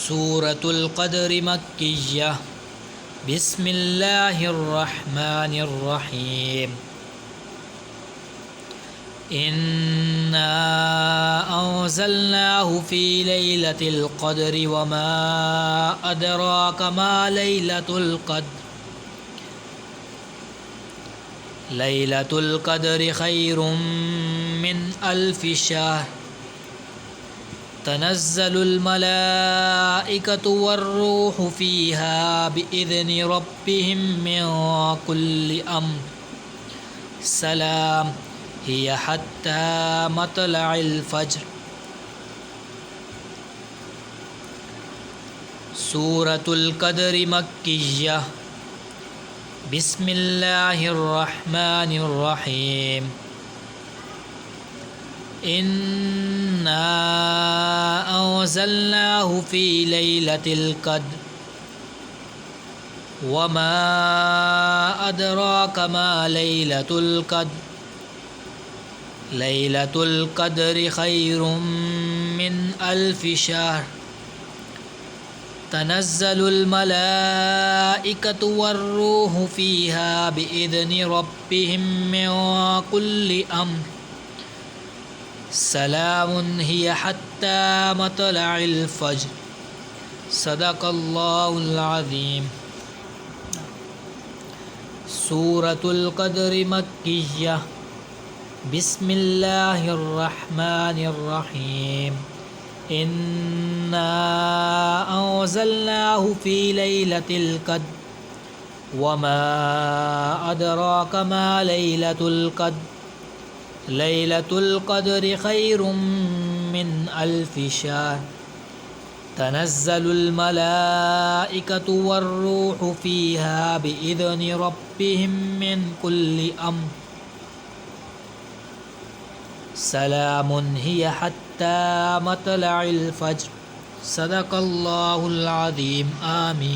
सूरतुल क़द्र मक्किय्या बिस्मिल्लाहिर्रहमानिर्रहीम। इन्ना अंज़लनाहु फ़ी लैलतिल क़द्रि वमा अदराका मा लैलतुल क़द्र। लैलतुल क़द्रि खैरुम मिन अल्फ़ि शहर। तनज़्ज़लुल मलाइकतु वर्रूहु फ़ीहा बिइज़्नि रब्बिहिम मिन कुल्लि अम्र। सलाम हिय हत्ता मतलइल फ़ज्र। सूरतुल क़द्र मक्किय्या बिस्मिल्लाहिर्रहमानिर्रहीम। इन्ना अंज़लनाहु फ़ी लैलतिल क़द्र वमा अदराका मा लैलतुल क़द्र। लैलतुल क़द्रि खैरुम मिन अल्फ़ि शहर। तनज़्ज़लुल मलाइकतु वर्रूहु फ़ीहा बिइज़्नि रब्बिहिम मिन कुल्लि अम्र। सलामुन हिय हत्ता मतलइल फ़ज्र। सदक़ल्लाहुल अज़ीम। सूरतुल क़द्र मक्किय्या बिस्मिल्लाहिर्रहमानिर्रहीम। इन्ना अंज़लनाहु फ़ी लैलतिल क़द्र वमा अदराका मा लैलतुल क़द्र। लैलतुल क़द्रि खैरुम मिन अल्फ़ि शहर। तनज़्ज़लुल मलाइकतु वर्रूहु फ़ीहा बिइज़्नि रब्बिहिम मिन कुल्लि अम्र। सलामुन हिय हत्ता मतलइल फ़ज्र। सदक़ल्लाहुल अज़ीम। आमीन।